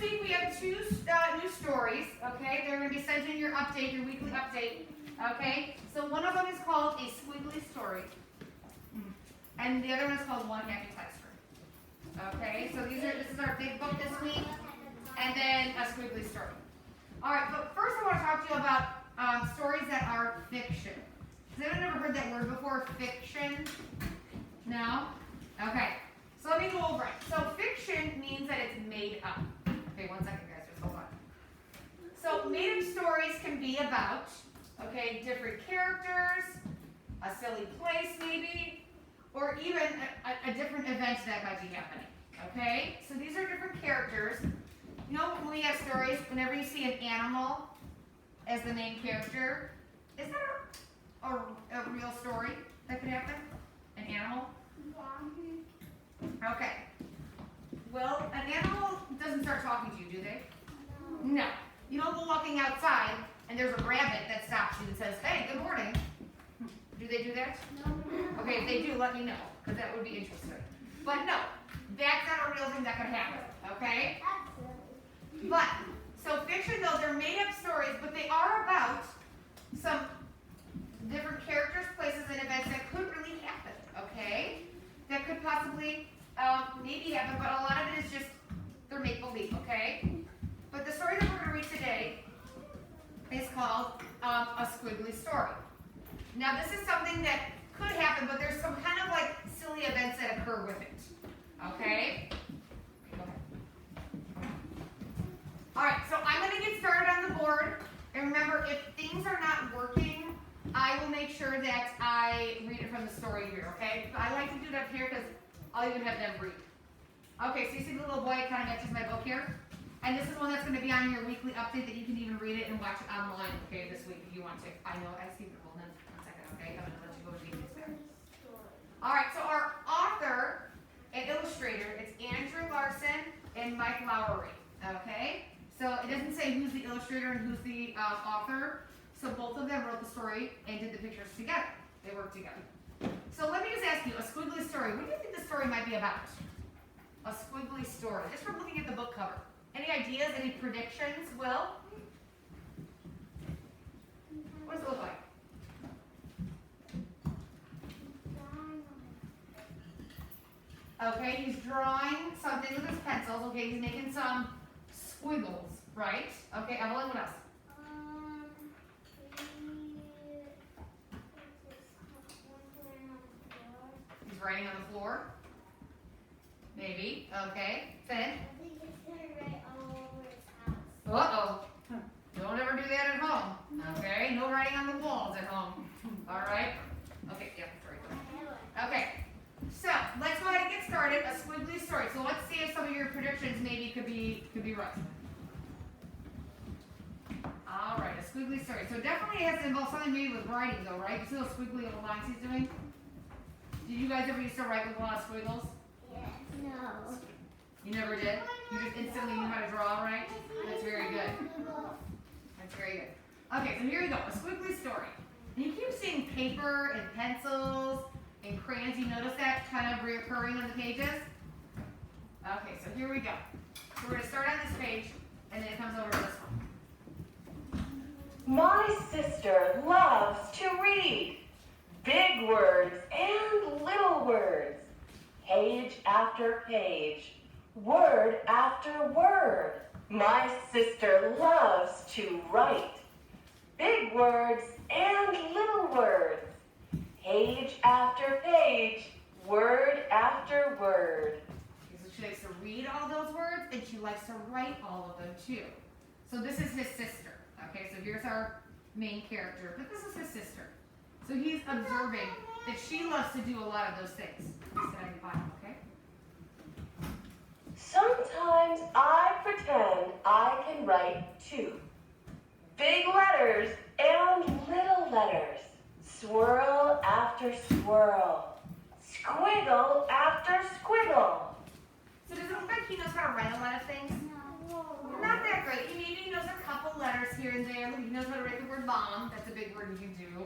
week we have two new stories, okay? They're going to be sent in your update, your weekly update, okay? So one of them is called A Squiggly Story, and the other one is called One Happy Texture. Okay, so this is our big book this week, and then A Squiggly Story. All right, but first I want to talk to you about stories that are fiction. Has anyone ever heard that word before, fiction? No? Okay, so let me go over it. So fiction means that it's made up. Okay, one second, guys, just hold on. So made up stories can be about, okay, different characters, a silly place maybe, or even a different event that might be happening. Okay, so these are different characters. You know, when we have stories, whenever you see an animal as the main character, is that a real story that could happen? An animal? Okay. Well, an animal doesn't start talking to you, do they? No. You don't go walking outside and there's a rabbit that stops you and says, hey, good morning. Do they do that? No. Okay, if they do, let me know, because that would be interesting. But no, that's not a real thing that could happen, okay? But, so fiction though, they're made up stories, but they are about some different characters, places, and events that could really happen, okay? That could possibly maybe happen, but a lot of it is just, they're make-believe, okay? But the story that we're going to read today is called A Squiggly Story. Now this is something that could happen, but there's some kind of like silly events that occur with it, okay? Go ahead. All right, so I'm going to get started on the board. And remember, if things are not working, I will make sure that I read it from the story here, okay? I like to do it up here because I'll even have them read. Okay, so you see the little boy, it kind of matches my book here? And this is one that's going to be on your weekly update that you can even read it and watch it online, okay, this week if you want to. I know, I see the hold on 1 second, okay? I'm going to let you go to the next there. All right, so our author and illustrator, it's Andrew Larson and Mike Lowery, okay? So it doesn't say who's the illustrator and who's the author. So both of them wrote the story and did the pictures together. They worked together. So let me just ask you, A Squiggly Story, what do you think the story might be about? A Squiggly Story, just from looking at the book cover. Any ideas, any predictions, Will? What does it look like? Okay, he's drawing something with his pencils. Okay, he's making some squiggles, right? Okay, Evelyn, what else? He's writing on the floor. Maybe. Okay. Finn? I think it's going to write all over his house. Uh-oh. Don't ever do that at home. Okay? No writing on the walls at home. All right? Okay, yeah, sorry. Okay. So, let's go ahead and get started. A Squiggly Story. So let's see if some of your predictions maybe could be right. All right, A Squiggly Story. So definitely has to involve something maybe with writing though, right? You see those squiggly little lines he's doing? Did you guys ever used to write with a lot of squiggles? Yes. No. You never did? You just instantly knew how to draw, right? That's very good. That's very good. Okay, so here we go. A Squiggly Story. And you keep seeing paper and pencils and crayons. You notice that kind of reoccurring on the pages? Okay, so here we go. So we're going to start on this page, and then it comes over to this one. My sister loves to read. Big words and little words. Page after page. Word after word. My sister loves to write. Big words and little words. Page after page. Word after word. Okay, so she likes to read all those words, and she likes to write all of them too. So this is his sister. Okay, so here's our main character, but this is his sister. So he's observing that she loves to do a lot of those things. Sit on your bottom, okay? Sometimes I pretend I can write too. Big letters and little letters. Swirl after swirl. Squiggle after squiggle. So does it look like he knows how to write a lot of things? No. Not that great. He maybe knows a couple letters here and there. He knows how to write the word bomb. That's a big word you can do.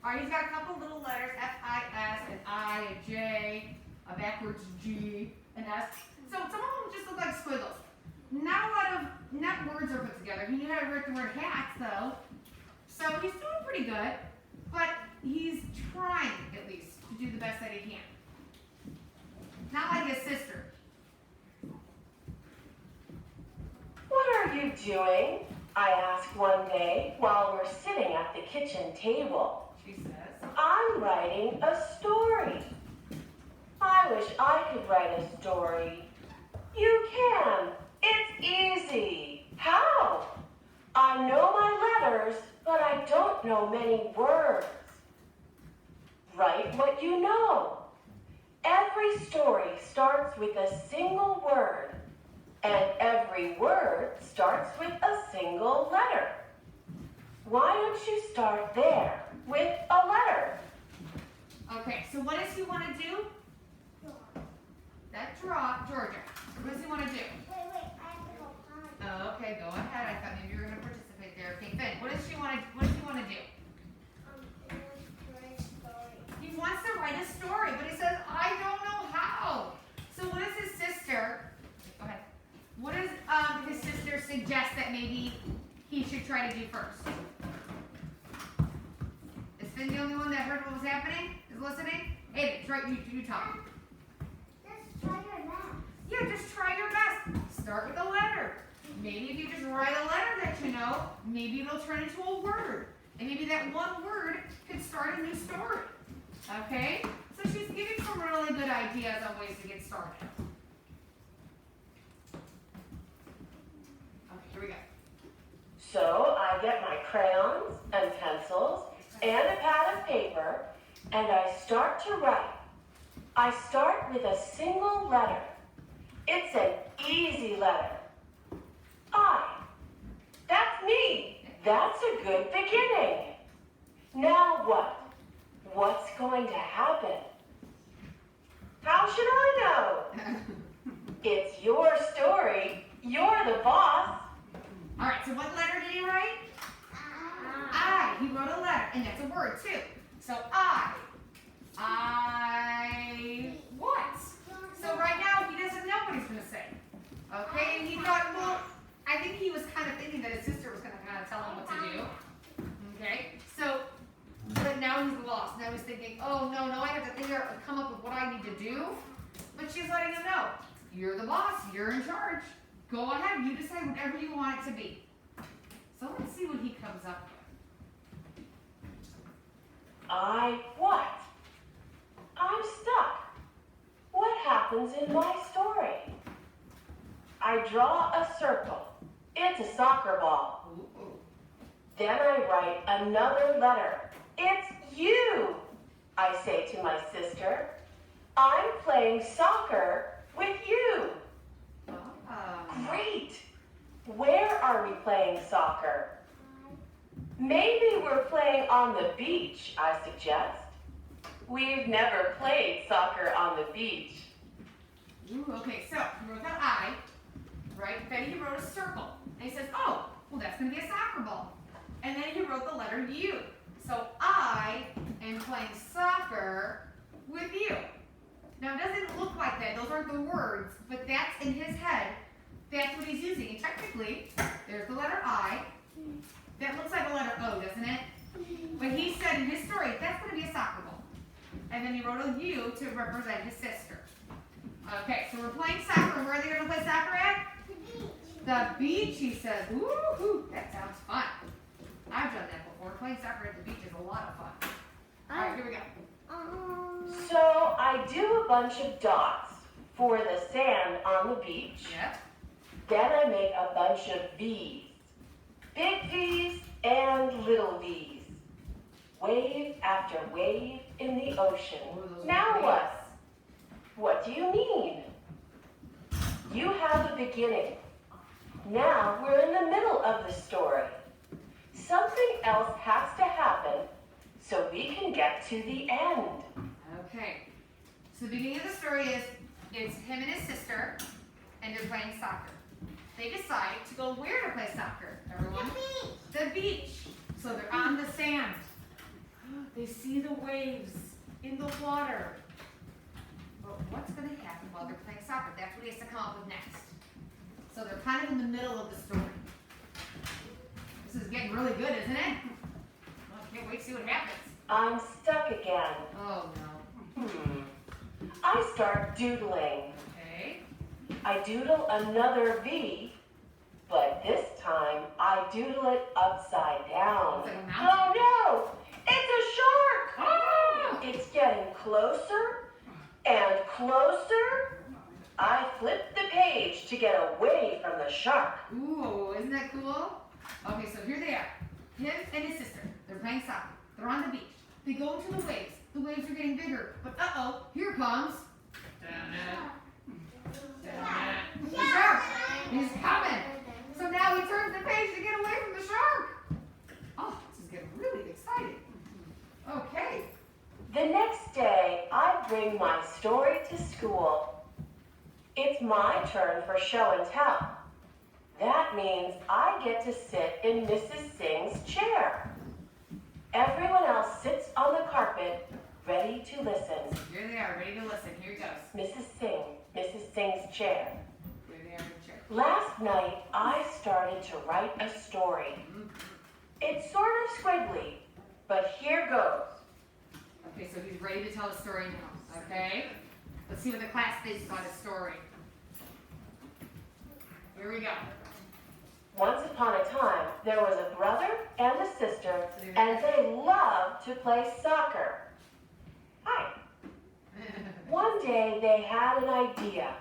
All right, he's got a couple little letters, F-I-S, an I, a J, a backwards G, an S. So some of them just look like squiggles. Not a lot of together. He knew how to write the word hats, though. So he's doing pretty good, but he's trying, at least, to do the best that he can. Not like his sister. What are you doing? I asked one day while we're sitting at the kitchen table. She says. I'm writing a story. I wish I could write a story. You can. It's easy. How? I know my letters, but I don't know many words. Write what you know. Every story starts with a single word, and every word starts with a single letter. Why don't you start there with a letter? Okay, so what does he want to do? That draw, Georgia. What does he want to do? Wait, I have to go on. Oh, okay, go ahead. I thought maybe you were going to participate there. Okay, Finn, what does he want to do? Write a story. He wants to write a story, but he says, I don't know how. So what does his sister, go ahead. What does his sister suggest that maybe he should try to do first? Is Finn the only one that heard what was happening? Is listening? Hey, try, you talk. Just try your best. Yeah, just try your best. Start with a letter. Maybe if you just write a letter that you know, maybe it'll turn into a word. And maybe that one word could start a new story. Okay? So she's giving some really good ideas on ways to get started. Okay, here we go. So I get my crayons and pencils and a pad of paper, and I start to write. I start with a single letter. It's an easy letter. I. That's me. That's a good beginning. Now what? What's going to happen? How should I know? It's your story. You're the boss. All right, so what letter did he write? I. He wrote a letter, and that's a word too. So I what? So right now he doesn't know what he's going to say. Okay, and he thought, well, I think he was kind of thinking that his sister was going to kind of tell him what to do. Okay, so, but now he's lost. Now he's thinking, oh no, I have to come up with what I need to do. But she's letting him know, you're the boss, you're in charge. Go ahead, you decide whatever you want it to be. So let's see what he comes up with. I what? I'm stuck. What happens in my story? I draw a circle. It's a soccer ball. Ooh. Then I write another letter. It's you, I say to my sister. I'm playing soccer with you. Great. Where are we playing soccer? Maybe we're playing on the beach, I suggest. We've never played soccer on the beach. Ooh, okay, so he wrote that I, right? Then he wrote a circle. And he says, oh, well, that's going to be a soccer ball. And then he wrote the letter U. So I am playing soccer with you. Now, it doesn't look like that. Those aren't the words, but that's in his head. That's what he's using. And technically, there's the letter I. That looks like a letter O, doesn't it? But he said in his story, that's going to be a soccer ball. And then he wrote a U to represent his sister. Okay, so we're playing soccer. Where are they going to play soccer at? The beach, he says. Woo-hoo, that sounds fun. I've done that before. Playing soccer at the beach is a lot of fun. All right, here we go. So I do a bunch of dots for the sand on the beach. Yep. Then I make a bunch of V's. Big V's and little V's. Wave after wave in the ocean. Ooh, Now waves. what? What do you mean? You have a beginning. Now we're in the middle of the story. Something else has to happen so we can get to the end. Okay. So the beginning of the story is, it's him and his sister, and they're playing soccer. They decide to go where to play soccer, everyone? The beach. So they're on the sand. They see the waves in the water. But what's going to happen while they're playing soccer? That's what he has to come up with next. So they're kind of in the middle of the story. getting really good, isn't it? Well, I can't wait to see what happens. I'm stuck again. Oh no. I start doodling. Okay. I doodle another V, but this time I doodle it upside down. It's like a mountain. Oh no! It's a shark! Oh! It's getting closer and closer. I flip the page to get away from the shark. Ooh, isn't that cool? Okay, so here they are. Him and his sister. They're playing soccer. They're on the beach. They go into the waves. The waves are getting bigger. But uh-oh, here comes the shark. He's coming. So now he turns the page to get away from the shark. Oh, this is getting really exciting. Okay. The next day, I bring my story to school. It's my turn for show and tell. That means I get to sit in Mrs. Singh's chair. Everyone else sits on the carpet, ready to listen. Here they are, ready to listen. Here it goes. Mrs. Singh's chair. Here they are in the chair. Last night, I started to write a story. It's sort of squiggly, but here goes. Okay, so he's ready to tell a story now. Okay? Let's see what the class thinks about his story. Here we go. Once upon a time, there was a brother and a sister, and they loved to play soccer. Hi. One day, they had an idea.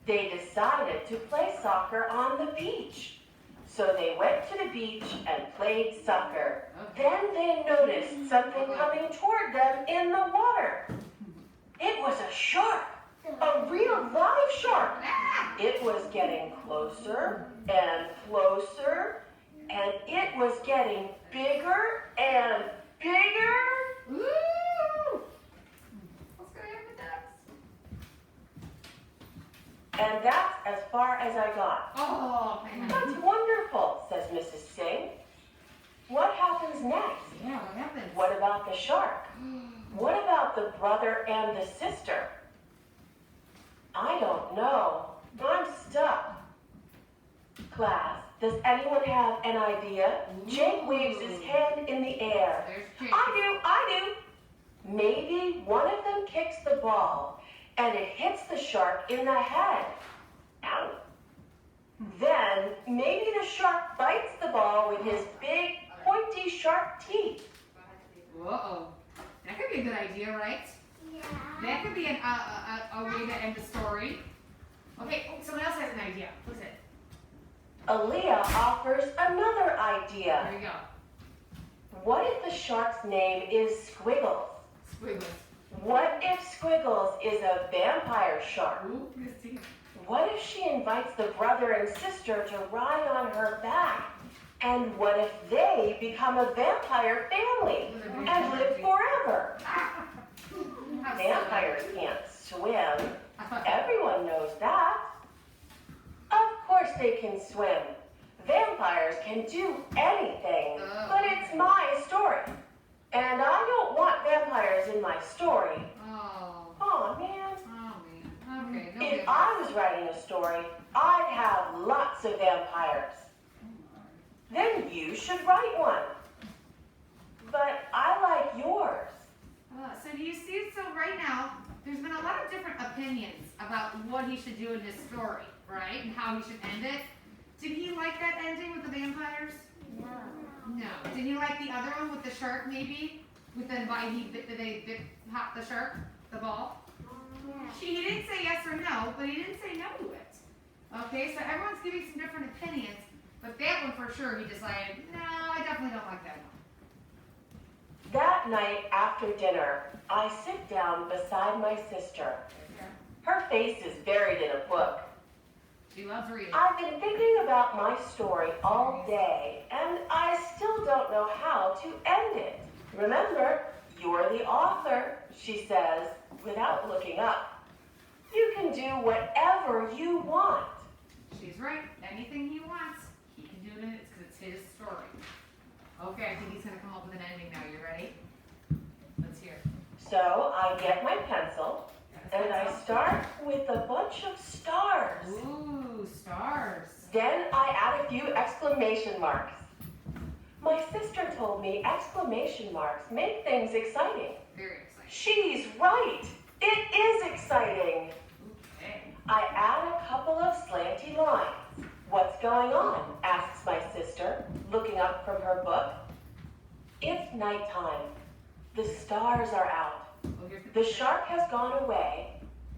They decided to play soccer on the beach. So they went to the beach and played soccer. Then they noticed something coming toward them in the water. It was a shark, a real live shark. It was getting closer and closer, and it was getting bigger and bigger. Woo! What's going to happen next? And that's as far as I got. Oh, man. That's wonderful, says Mrs. Singh. What happens next? Yeah, what happens? What about the shark? What about the brother and the sister? I don't know. I'm stuck. Class, does anyone have an idea? Jake waves his hand in the air. There's Jake. I do. Maybe one of them kicks the ball and it hits the shark in the head. Ow. Then maybe the shark bites the ball with his big, pointy, sharp teeth. Whoa. That could be a good idea, right? Yeah. That could be a way to end the story. Okay, someone else has an idea. Who's it? Aaliyah offers another Here idea. we go. What if the shark's name is Squiggles? Squiggles. What if Squiggles is a vampire shark? Ooh, his teeth. What if she invites the brother and sister to ride on her back? And what if they become a vampire family and live forever? How Vampires silly. can't swim. Everyone knows that. Of course they can swim. Vampires can do anything. But it's my story. And I don't want vampires in my story. Oh. Aw, man. Oh, man. Okay, no If big I was writing a story, I'd have lots of vampires. Then you should write one. But I like yours. So do you see, so right now, there's been a lot of different opinions about what he should do in his story, right? And how he should end it. Did he like that ending with the vampires? No. No. Did he like the other one with the shark, maybe? With the why they popped the shark, the ball? Yeah. He didn't say yes or no, but he didn't say no to it. Okay, so everyone's giving some different opinions, but that one for sure, he decided, no, I definitely don't like that one. That night after dinner, I sit down beside my sister. Her face is buried in a book. She loves reading. I've been thinking about my story all day, and I still don't know how to end it. Remember, you're the author, she says, without looking up. You can do whatever you want. She's right. Anything he wants, he can do it, because it's his story. Okay, I think he's going to come up with an ending now. You ready? Let's hear. So I get my pencil, and I start with a bunch of stars. Ooh, stars. Then I add a few exclamation marks. My sister told me exclamation marks make things exciting. Very exciting. She's right. It is exciting. Okay. I add a couple of slanty lines. What's going on? Asks my sister, looking up from her book. It's nighttime. The stars are out. Well, here's The shark has gone away,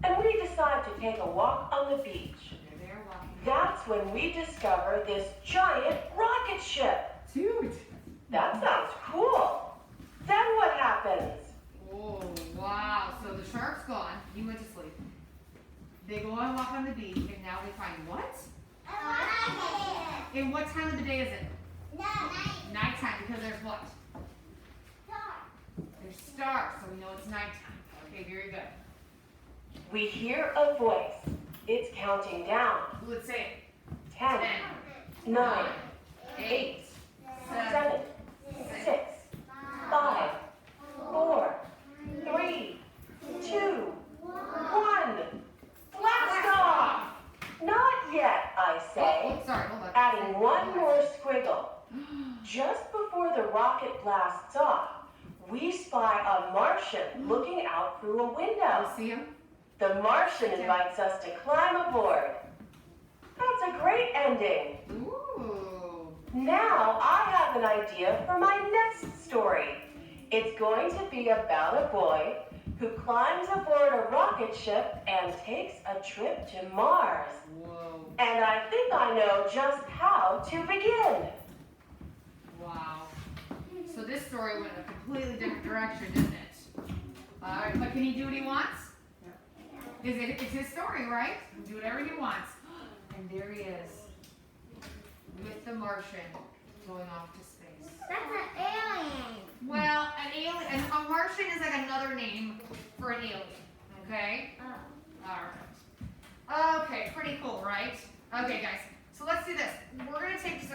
and we decide to take a walk on the beach. They're there walking. That's when we discover this giant rocket ship. Cute. That sounds cool. Then what happens? Oh, wow. So the shark's gone. He went to sleep. They go on a walk on the beach, and now they find what? And what time of the day is it? Nighttime, because there's what? There's stars, so we know it's nighttime. Okay, very good. We hear a voice. It's counting down. Let's say 10, 10, 9, 8, 8, 7, 7, 6, 5, 4, 3, 2, 1. Blast off! Not yet, I say, Oh, sorry, hold on. adding one more squiggle. Just before the rocket blasts off, we spy a Martian looking out through a window. See him? The Martian invites us to climb aboard. That's a great ending. Ooh. Now I have an idea for my next story. It's going to be about a boy who climbs aboard a rocket ship and takes a trip to Mars. Whoa. And I think I know just how to begin. Wow. So this story went in a completely different direction, didn't it? Alright, but can he do what he wants? It's his story, right? He can do whatever he wants. And there he is. With the Martian going off to space. That's an alien. Well, an alien, a Martian is like another name for an alien. Okay? Alright. Okay, pretty cool, right? Okay, guys. So let's do this. We're going to take just a